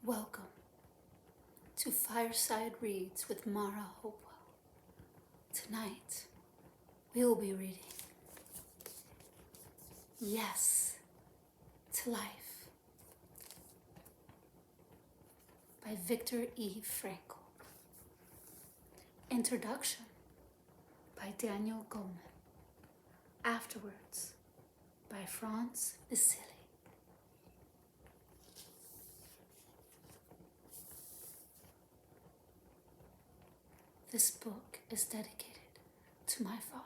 Welcome to Fireside Reads with Mara Hopewell. Tonight, we will be reading Yes to Life by Viktor E. Frankl. Introduction by Daniel Goleman. Afterwards by Franz Vasily. This book is dedicated to my father.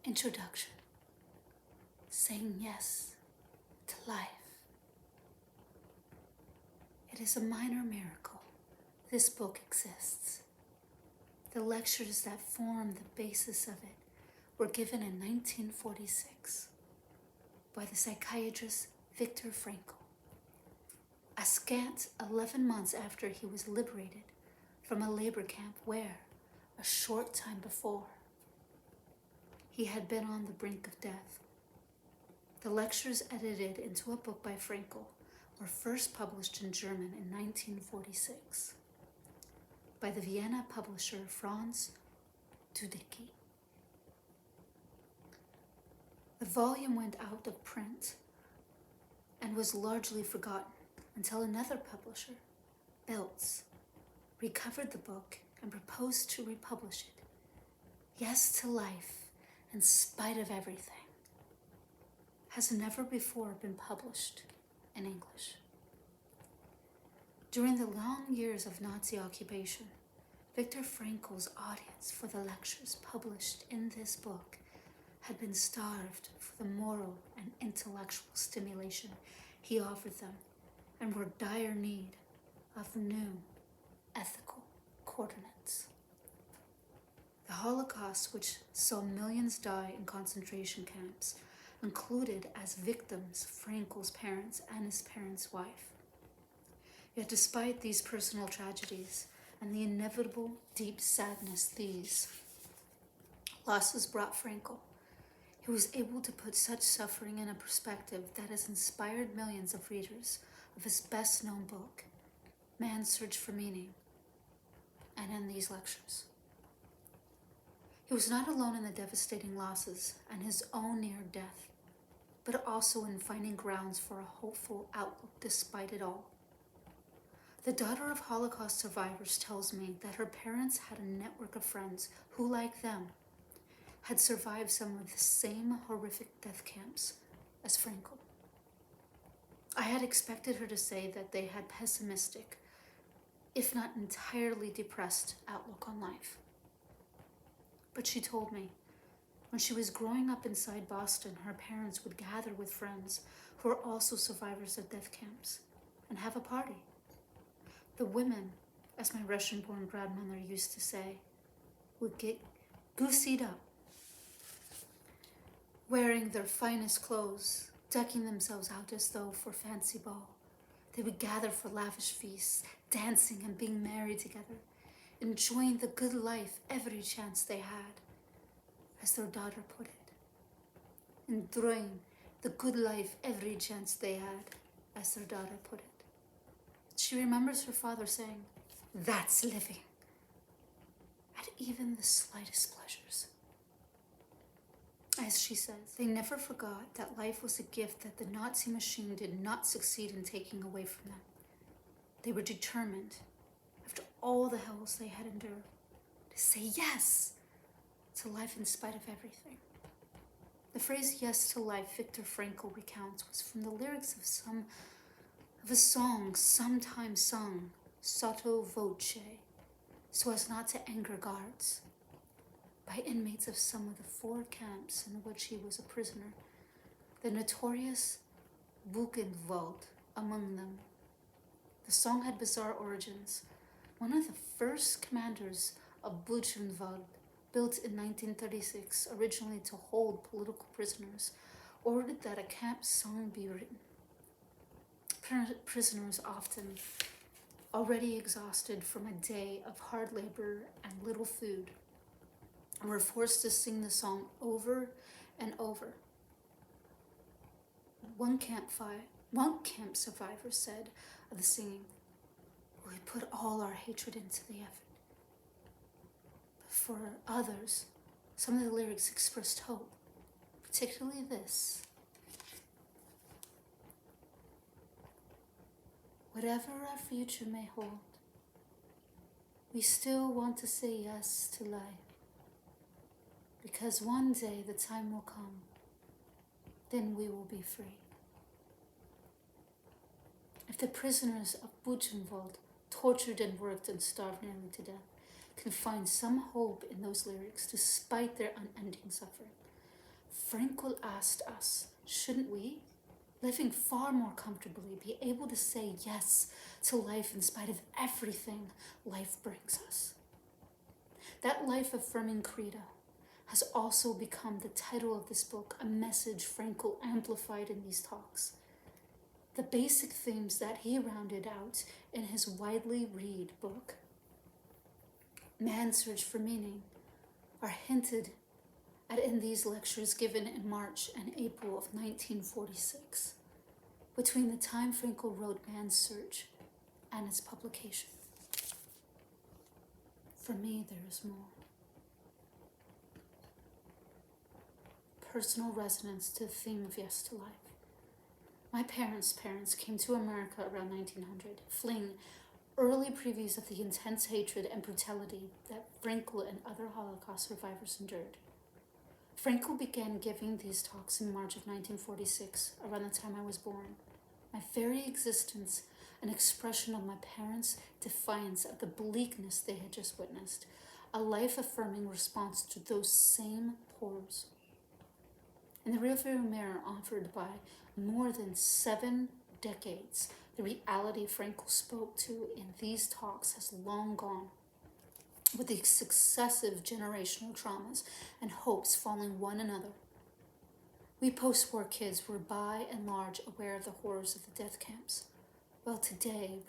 Introduction. Saying yes to life. It is a minor miracle this book exists. The lectures that form the basis of it were given in 1946 by the psychiatrist Viktor Frankl, a scant 11 months after he was liberated from a labor camp where, a short time before, he had been on the brink of death. The lectures, edited into a book by Frankl, were first published in German in 1946 by the Vienna publisher Franz Dudecki. The volume went out of print and was largely forgotten until another publisher, Belz, recovered the book and proposed to republish it. Yes to Life, in spite of everything, has never before been published in English. During the long years of Nazi occupation, Viktor Frankl's audience for the lectures published in this book had been starved for the moral and intellectual stimulation he offered them and were in dire need of new ethical coordinates. The Holocaust, which saw millions die in concentration camps, included as victims Frankl's parents and his parents' wife. Yet despite these personal tragedies and the inevitable deep sadness these losses brought Frankl, he was able to put such suffering in a perspective that has inspired millions of readers of his best-known book, Man's Search for Meaning, and in these lectures. He was not alone in the devastating losses and his own near death, but also in finding grounds for a hopeful outlook despite it all. The daughter of Holocaust survivors tells me that her parents had a network of friends who, like them, had survived some of the same horrific death camps as Frankl. I had expected her to say that they had pessimistic, if not entirely depressed, outlook on life. But she told me, when she was growing up inside Boston, her parents would gather with friends who were also survivors of death camps and have a party. The women, as my Russian-born grandmother used to say, would get goosied up, wearing their finest clothes, decking themselves out as though for fancy ball. They would gather for lavish feasts, dancing and being merry together, enjoying the good life every chance they had, as their daughter put it. Enjoying the good life every chance they had, as their daughter put it. She remembers her father saying, "That's living," at even the slightest pleasures. As she says, they never forgot that life was a gift that the Nazi machine did not succeed in taking away from them. They were determined, after all the hells they had endured, to say yes to life in spite of everything. The phrase "yes to life" Viktor Frankl recounts was from the lyrics of a song sometimes sung sotto voce, so as not to anger guards, by inmates of some of the 4 camps in which he was a prisoner, the notorious Buchenwald among them. The song had bizarre origins. One of the first commanders of Buchenwald, built in 1936 originally to hold political prisoners, ordered that a camp song be written. prisoners, often already exhausted from a day of hard labor and little food, were forced to sing the song over and over. One camp survivor said of the singing, "We put all our hatred into the effort." But for others, some of the lyrics expressed hope, particularly this: "Whatever our future may hold, we still want to say yes to life, because one day the time will come, then we will be free." If the prisoners of Buchenwald, tortured and worked and starved nearly to death, can find some hope in those lyrics despite their unending suffering, Frankl asked us, shouldn't we, living far more comfortably, be able to say yes to life in spite of everything life brings us? That life-affirming credo has also become the title of this book, a message Frankl amplified in these talks. The basic themes that he rounded out in his widely read book, Man's Search for Meaning, are hinted at in these lectures given in March and April of 1946, between the time Frankl wrote Man's Search and its publication. For me, there is more. Personal resonance to the theme of Yes to Life. My parents' parents came to America around 1900, fleeing early previews of the intense hatred and brutality that Frankl and other Holocaust survivors endured. Frankl began giving these talks in March of 1946, around the time I was born. My very existence, an expression of my parents' defiance of the bleakness they had just witnessed, a life-affirming response to those same horrors. In the rearview mirror offered by more than 7 decades, the reality Frankl spoke to in these talks has long gone, with the successive generational traumas and hopes following one another. We post-war kids were by and large aware of the horrors of the death camps, while today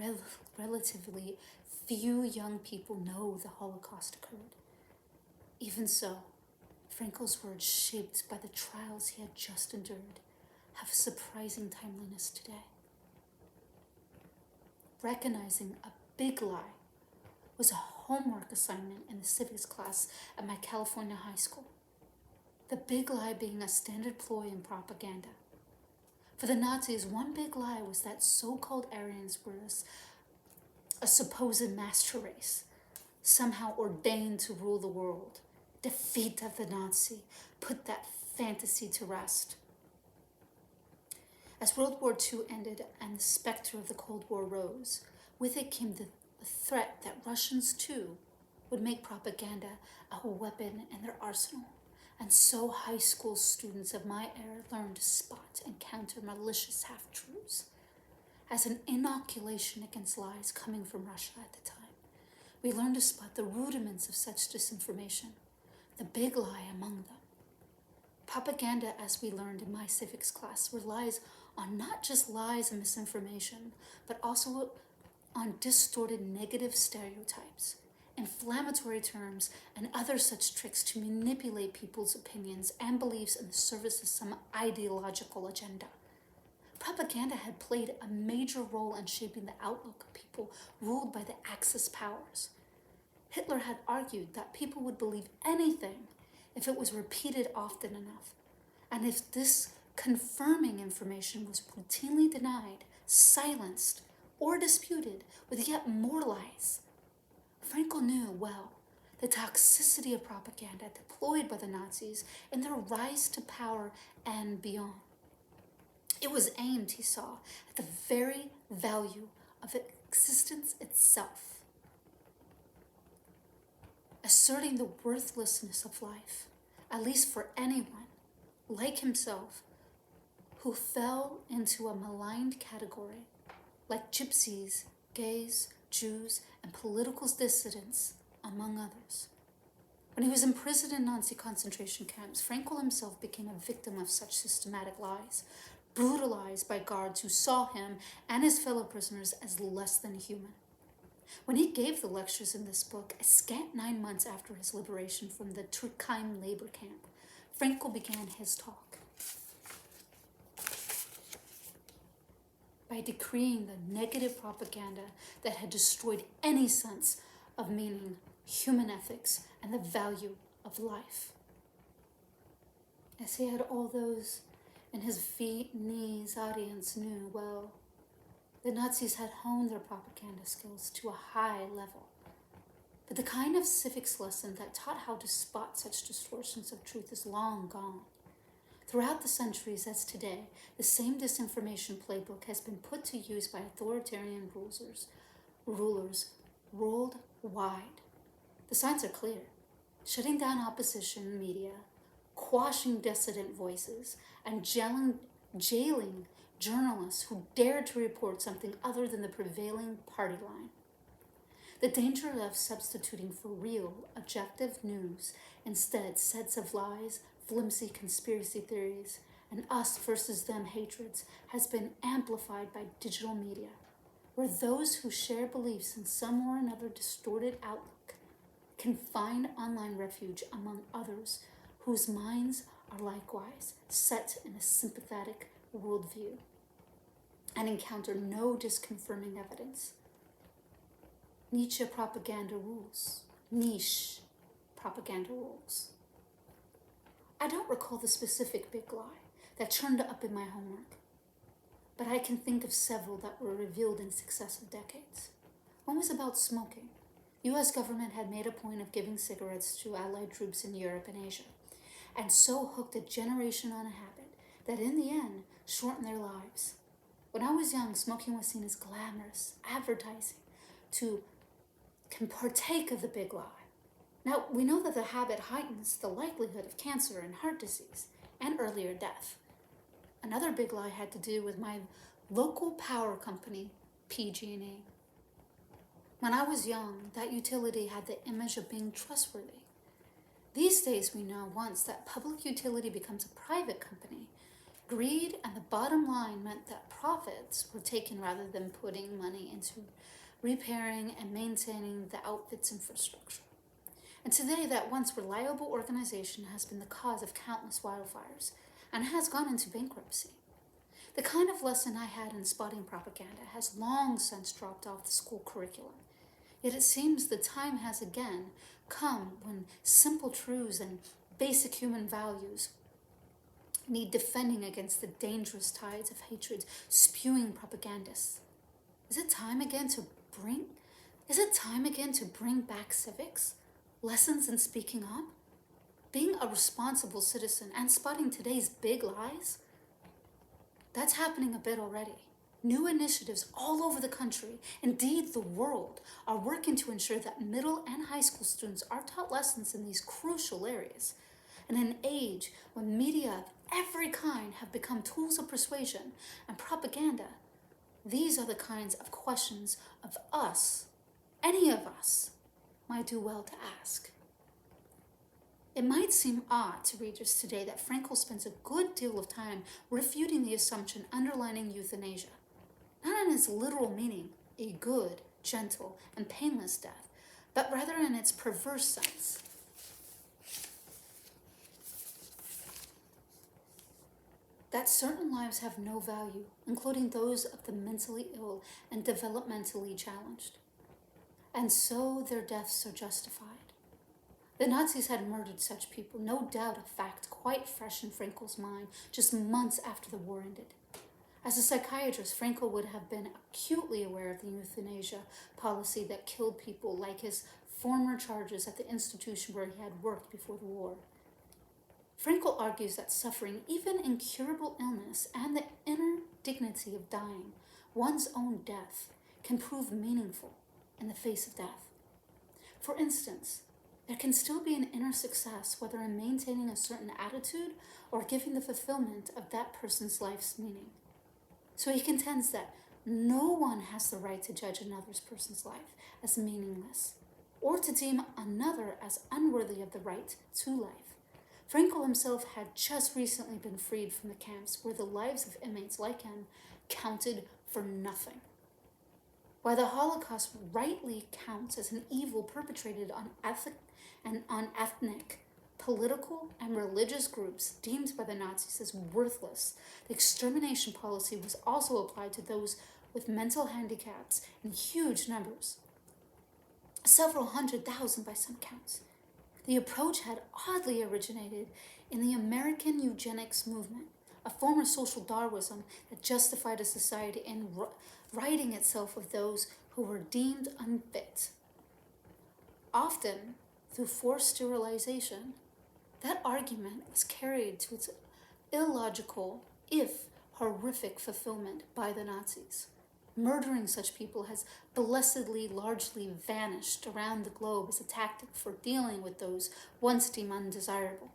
relatively few young people know the Holocaust occurred. Even so, Frankl's words, shaped by the trials he had just endured, have surprising timeliness today. Recognizing a big lie was a homework assignment in the civics class at my California high school. The big lie being a standard ploy in propaganda. For the Nazis, one big lie was that so-called Aryans were a supposed master race, somehow ordained to rule the world. Defeat of the Nazi put that fantasy to rest. As World War II ended and the specter of the Cold War rose, with it came the threat that Russians too would make propaganda a weapon in their arsenal. And so high school students of my era learned to spot and counter malicious half-truths as an inoculation against lies coming from Russia at the time. We learned to spot the rudiments of such disinformation, the big lie among them. Propaganda, as we learned in my civics class, relies on not just lies and misinformation, but also on distorted negative stereotypes, inflammatory terms, and other such tricks to manipulate people's opinions and beliefs in the service of some ideological agenda. Propaganda had played a major role in shaping the outlook of people ruled by the Axis powers. Hitler had argued that people would believe anything if it was repeated often enough, and if this confirming information was routinely denied, silenced, or disputed with yet more lies. Frankl knew well the toxicity of propaganda deployed by the Nazis in their rise to power and beyond. It was aimed, he saw, at the very value of existence itself, asserting the worthlessness of life, at least for anyone, like himself, who fell into a maligned category, like gypsies, gays, Jews, and political dissidents, among others. When he was imprisoned in Nazi concentration camps, Frankl himself became a victim of such systematic lies, brutalized by guards who saw him and his fellow prisoners as less than human. When he gave the lectures in this book, a scant 9 months after his liberation from the Turkheim labor camp, Frankl began his talk by decreeing the negative propaganda that had destroyed any sense of meaning, human ethics, and the value of life. As he had all those in his Viennese audience knew well, the Nazis had honed their propaganda skills to a high level. But the kind of civics lesson that taught how to spot such distortions of truth is long gone. Throughout the centuries as today, the same disinformation playbook has been put to use by authoritarian rulers worldwide. The signs are clear: shutting down opposition media, quashing dissident voices, and jailing journalists who dared to report something other than the prevailing party line. The danger of substituting for real, objective news instead sets of lies, flimsy conspiracy theories, and us versus them hatreds has been amplified by digital media, where those who share beliefs in some or another distorted outlook can find online refuge among others whose minds are likewise set in a sympathetic worldview and encounter no disconfirming evidence. Niche propaganda rules. I don't recall the specific big lie that turned up in my homework, but I can think of several that were revealed in successive decades. One was about smoking. The U.S. government had made a point of giving cigarettes to Allied troops in Europe and Asia, and so hooked a generation on a habit that in the end shortened their lives. When I was young, smoking was seen as glamorous, advertising, can partake of the big lie. Now, we know that the habit heightens the likelihood of cancer and heart disease and earlier death. Another big lie had to do with my local power company, PG&E. When I was young, that utility had the image of being trustworthy. These days, we know once that public utility becomes a private company, greed and the bottom line meant that profits were taken rather than putting money into repairing and maintaining the outfit's infrastructure. And today, that once reliable organization has been the cause of countless wildfires and has gone into bankruptcy. The kind of lesson I had in spotting propaganda has long since dropped off the school curriculum. Yet it seems the time has again come when simple truths and basic human values need defending against the dangerous tides of hatred spewing propagandists. Is it time again to bring back civics, lessons in speaking up, being a responsible citizen, and spotting today's big lies? That's happening a bit already. New initiatives all over the country, indeed the world, are working to ensure that middle and high school students are taught lessons in these crucial areas. In an age when media of every kind have become tools of persuasion and propaganda, these are the kinds of questions of us, any of us, might do well to ask. It might seem odd to readers today that Frankl spends a good deal of time refuting the assumption underlining euthanasia, not in its literal meaning, a good, gentle, and painless death, but rather in its perverse sense. That certain lives have no value, including those of the mentally ill and developmentally challenged. And so their deaths are justified. The Nazis had murdered such people, no doubt a fact quite fresh in Frankl's mind just months after the war ended. As a psychiatrist, Frankl would have been acutely aware of the euthanasia policy that killed people, like his former charges at the institution where he had worked before the war. Frankl argues that suffering, even incurable illness, and the inner dignity of dying, one's own death, can prove meaningful in the face of death. For instance, there can still be an inner success, whether in maintaining a certain attitude or giving the fulfillment of that person's life's meaning. So he contends that no one has the right to judge another person's life as meaningless, or to deem another as unworthy of the right to life. Frankl himself had just recently been freed from the camps where the lives of inmates like him counted for nothing. While the Holocaust rightly counts as an evil perpetrated on ethnic, political, and religious groups deemed by the Nazis as worthless, the extermination policy was also applied to those with mental handicaps in huge numbers, several 100,000 by some counts. The approach had oddly originated in the American eugenics movement, a form of social Darwinism that justified a society in righting itself of those who were deemed unfit. Often, through forced sterilization, that argument was carried to its illogical, if horrific, fulfillment by the Nazis. Murdering such people has blessedly largely vanished around the globe as a tactic for dealing with those once deemed undesirable.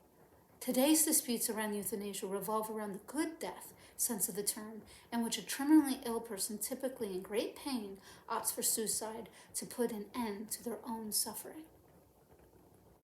Today's disputes around euthanasia revolve around the good death sense of the term, in which a terminally ill person, typically in great pain, opts for suicide to put an end to their own suffering.